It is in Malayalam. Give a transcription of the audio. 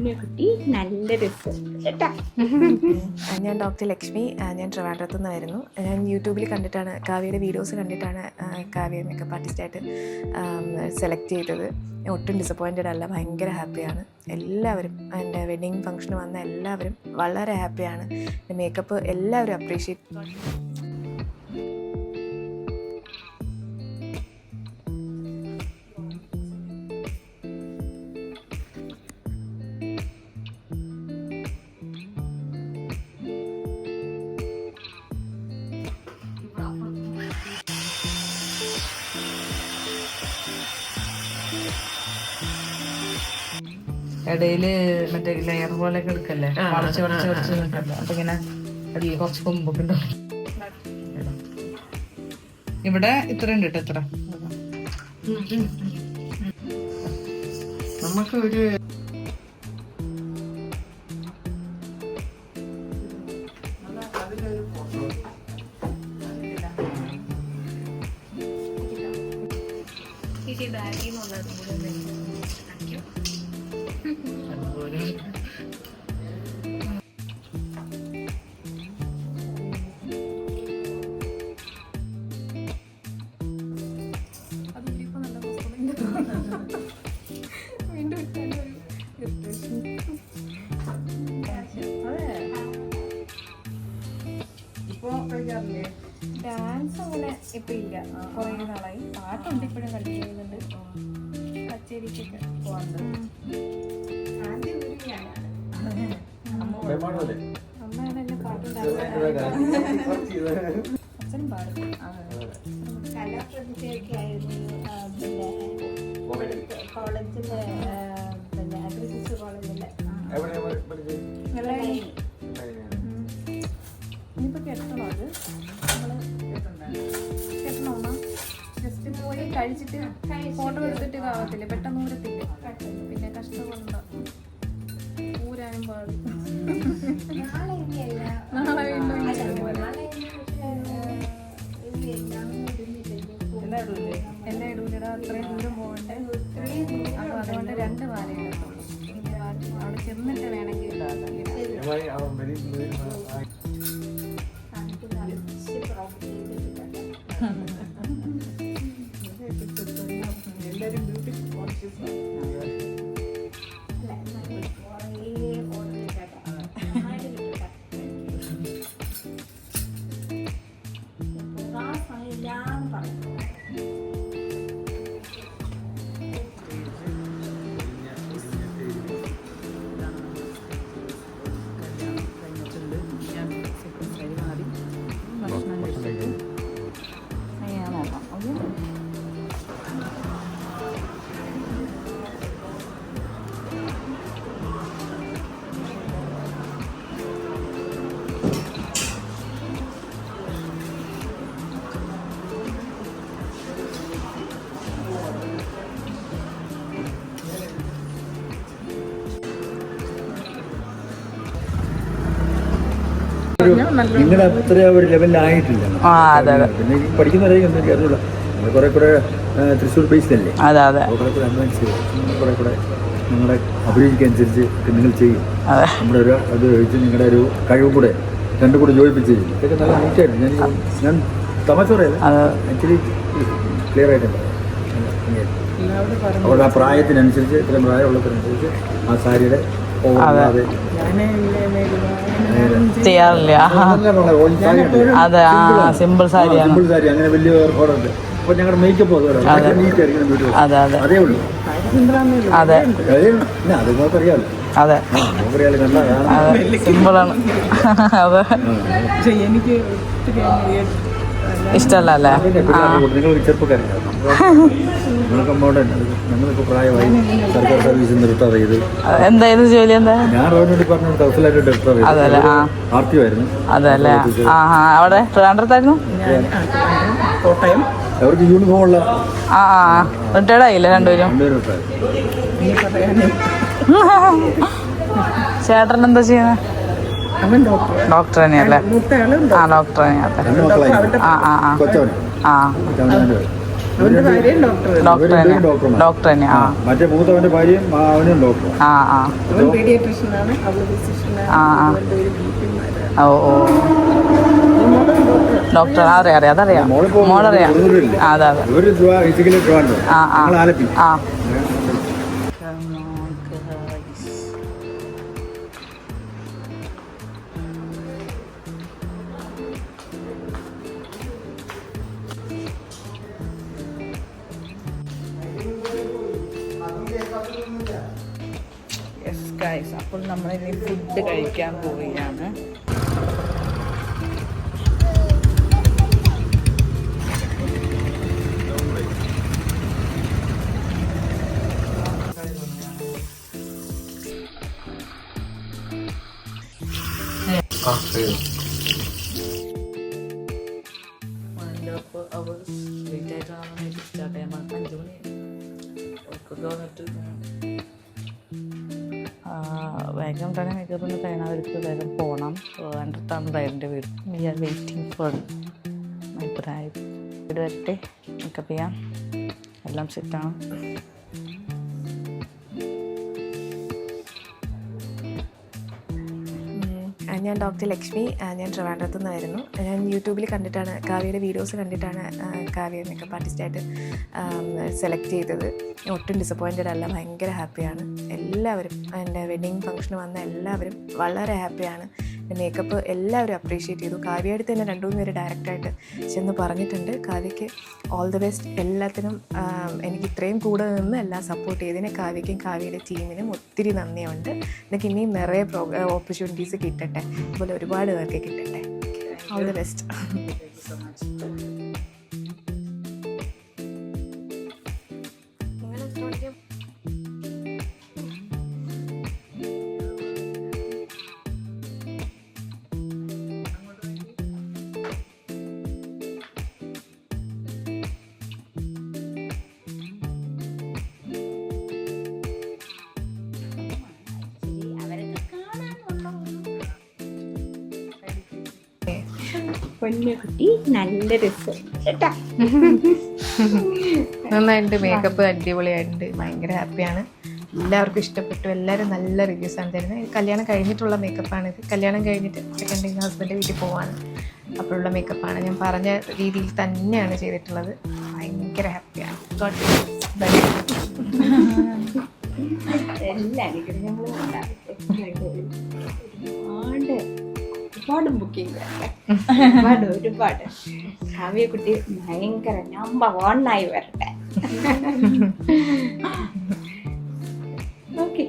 കുട്ടി നല്ല രസം കേട്ടാ. ഞാൻ ഡോക്ടർ ലക്ഷ്മി. ഞാൻ ട്രിവാൻഡ്രത്തു നിന്നായിരുന്നു. ഞാൻ യൂട്യൂബിൽ കണ്ടിട്ടാണ്, കാവ്യയുടെ വീഡിയോസ് കണ്ടിട്ടാണ് കാവ്യ മേക്കപ്പ് ആർട്ടിസ്റ്റായിട്ട് സെലക്ട് ചെയ്തത്. ഞാൻ ഒട്ടും ഡിസപ്പോയിൻറ്റഡ് അല്ല, ഭയങ്കര ഹാപ്പിയാണ്. എല്ലാവരും എൻ്റെ വെഡ്ഡിങ് ഫംഗ്ഷന് വന്ന എല്ലാവരും വളരെ ഹാപ്പിയാണ്. മേക്കപ്പ് എല്ലാവരും അപ്രീഷിയേറ്റ്. ഇടയില് മറ്റേ ലെയർ പോലെയൊക്കെ എടുക്കല്ലേ, വളച്ച് വളച്ച് വളച്ച് നിൽക്കല്ലേ. അപ്പൊ ഇങ്ങനെ അടിയിൽ കുറച്ച് കൊമ്പൊക്കെ ഉണ്ടാവും. ഇവിടെ ഇത്ര ഉണ്ട് കേട്ടോ, ഇത്ര നമുക്ക് ഒരു ഡാൻസ് അങ്ങനെ ഇപ്പം ഇല്ല, കുറേ നാളായി. പാട്ടുണ്ട്, ഇപ്പോഴും കണ്ടിന്യൂ ചെയ്യുന്നുണ്ട്. കച്ചേരിക്കൊക്കെ പോകാറുണ്ട്. അമ്മയാണ് എന്നെ പാട്ടുണ്ടാക്കുന്നത്. അച്ഛനും പാടും. കലാപ്രതിഭയൊക്കെ ആയിരുന്നു. കോളേജിലെ അഗ്രികൾച്ചർ കോളേജിലെ ഇനിയിപ്പോൾ കെട്ടണോ? അത് നമ്മൾ കെട്ടണോ? ജസ്റ്റ് പോയി കഴിച്ചിട്ട് ഫോട്ടോ എടുത്തിട്ട് ആവത്തില്ലേ, പെട്ടെന്ന് ഊരത്തില്ലേ. പിന്നെ കഷ്ടമുണ്ട്, ഊരാനും പാടും. നാളെ എന്നെ ഇടൂലട, അത്രയും ദൂരം പോകണ്ടേ. അപ്പോൾ അതുകൊണ്ട് 2 വാലയിടത്തുള്ളൂ. അവിടെ ചെന്നിട്ട് വേണമെങ്കിൽ എല്ലാരും ബ്യൂട്ടി കോൺഷ്യസ് ആണ്. നിങ്ങളുടെ അത്ര ഒരു ലെവലിലായിട്ടില്ല. പിന്നെ ഈ പഠിക്കുന്നവരെയും എനിക്ക് അറിയില്ല. കുറെ കൂടെ തൃശ്ശൂർ ബേസ്ഡ് അല്ലേ, കുറെ കൂടെ അഡ്വാൻസ് കുറെ കൂടെ നിങ്ങളുടെ അഭിരുചിക്കനുസരിച്ച് നിങ്ങൾ ചെയ്യും. നമ്മുടെ ഒരു അത് വെച്ച് നിങ്ങളുടെ ഒരു കഴിവും കൂടെ രണ്ടും കൂടെ യോജിപ്പിച്ച് ചെയ്യും. ഇതൊക്കെ നല്ല നീറ്റായിട്ട് ഞാൻ തമാശ പറയല്ല, ആക്ച്വലി ക്ലിയർ ആയിട്ടുണ്ട്. അവരുടെ ആ പ്രായത്തിനനുസരിച്ച്, ഇത്രയും പ്രായമുള്ളതിനനുസരിച്ച് ആ സാരിയുടെ ചെയ്യാറില്ല. അതെ, സിമ്പിൾ സാരിയാണ്. സിമ്പിൾ സാരി അങ്ങനെ വലിയ ഏർപ്പാടുണ്ട്. അപ്പോൾ ഞങ്ങളുടെ മേക്കപ്പ് അതെ അതെ അതേ ഉള്ളൂ. അതെ അത് നോക്കറിയാമല്ലോ. അതെ അതെ, സിമ്പിളാണ്. അതെ, എനിക്ക് ഇഷ്ടമല്ല അല്ലേ? നിങ്ങൾ ചെറുപ്പക്കാരുണ്ട്, നിങ്ങൾക്ക് മോഡേൺ. ഞങ്ങളിപ്പോൾ പ്രായമായി സർക്കാർ സർവീസിൽ നിന്ന് റിട്ടയർ ചെയ്ത്. എന്തായിരുന്നു ജോലി? എന്താ? ഞാൻ റവന്യൂ ഡിപ്പാർട്ട്മെന്റ് കൗൺസിലായിട്ട് റിട്ടയർ ചെയ്തു. ആർ ടി ഒ ആയിരുന്നു. അതല്ലേ? അവിടെ ട്രിവാൻഡ്രത്തായിരുന്നു. കോട്ടയം. അവർക്ക് യൂണിഫോം ഉള്ള റിട്ടയർഡ് ആയില്ലേ രണ്ടുപേരും? ചേട്ടൻ എന്താ ചെയ്യുന്നത്? ഡോക്ടർ തന്നെയല്ലേ? ഡോക്ടർ തന്നെയല്ലേ? ഡോക്ടർ തന്നെ ഡോക്ടർ തന്നെ ആ മറ്റേ മൂത്തവന്റെ ഭാര്യയും അവനും ഡോക്ടർ. ആ ആ ഓ ഓ ഡോക്ടർ അറിയാം അറിയാം അതറിയാം മോളറിയാം അതെ അതെ ഒരു ഫിസിക്കലി ട്രിവാൻഡ്രം, ആ ആ ഞങ്ങൾ ആലപ്പി. ആ യെസ് ഗൈസ്, അപ്പോൾ നമ്മളിനി ഫുഡ് കഴിക്കാൻ പോവുകയാണ്. സ്റ്റാർട്ട് ചെയ്യാൻ 5 മണി വേഗം തന്നെ മേക്കപ്പിന് തയ്യാറെടുത്ത് വേഗം പോകണം. അടുത്താണ് എൻ്റെ വീട്. We are waiting for my bride. വീട് വരട്ടെ, മേക്കപ്പ് ചെയ്യാം, എല്ലാം സെറ്റാണ്. ഞാൻ ഡോക്ടർ ലക്ഷ്മി, ഞാൻ ട്രിവാൻഡ്രത്തു നിന്നായിരുന്നു. ഞാൻ യൂട്യൂബിൽ കണ്ടിട്ടാണ്, കാവ്യയുടെ വീഡിയോസ് കണ്ടിട്ടാണ് കാവ്യ മേക്കപ്പ് ആർട്ടിസ്റ്റായിട്ട് സെലക്ട് ചെയ്തത്. ഒട്ടും ഡിസപ്പോയിൻറ്റഡ് അല്ല, ഭയങ്കര ഹാപ്പിയാണ്. എല്ലാവരും എൻ്റെ വെഡ്ഡിങ് ഫംഗ്ഷന് വന്ന എല്ലാവരും വളരെ ഹാപ്പിയാണ്. മേക്കപ്പ് എല്ലാവരും അപ്രീഷിയേറ്റ് ചെയ്തു. കാവ്യയുടെ തന്നെ 2-3 പേര് ഡയറക്റ്റായിട്ട് ചെന്ന് പറഞ്ഞിട്ടുണ്ട് കാവ്യയ്ക്ക് ഓൾ ദി ബെസ്റ്റ്. എല്ലാത്തിനും എനിക്ക് ഇത്രയും കൂടെ നിന്ന് എല്ലാം സപ്പോർട്ട് ചെയ്തതിന് കാവ്യയ്ക്കും കാവ്യയുടെ ടീമിനും ഒത്തിരി നന്ദിയുണ്ട്. എനിക്ക് ഇനിയും നിറയെ ഓപ്പർച്യൂണിറ്റീസ് കിട്ടട്ടെ, അതുപോലെ ഒരുപാട് പേർക്ക് കിട്ടട്ടെ. All the best. പൊന്നുകുട്ടി നല്ല രസം കേട്ടാ. നന്നായിട്ടുണ്ട്, മേക്കപ്പ് അടിപൊളിയായിട്ടുണ്ട്, ഭയങ്കര ഹാപ്പിയാണ്. എല്ലാവർക്കും ഇഷ്ടപ്പെട്ടു, എല്ലാവരും നല്ല റിവ്യൂസാണ് തരുന്നത്. കല്യാണം കഴിഞ്ഞിട്ടുള്ള മേക്കപ്പാണിത്. കല്യാണം കഴിഞ്ഞിട്ട് സെക്കൻഡ് ഹസ്ബൻഡ് വീട്ടിൽ പോവാണ്, അപ്പോഴുള്ള മേക്കപ്പാണ്. ഞാൻ പറഞ്ഞ രീതിയിൽ തന്നെയാണ് ചെയ്തിട്ടുള്ളത്. ഭയങ്കര ഹാപ്പിയാണ്. എല്ലാവരും ഞങ്ങൾ ഒരുപാട് ബുക്കിംഗ് ഒരുപാട്. കാവ്യക്കുട്ടി ഭയങ്കര നമ്പർ 1 വരട്ടെ. ഓക്കെ.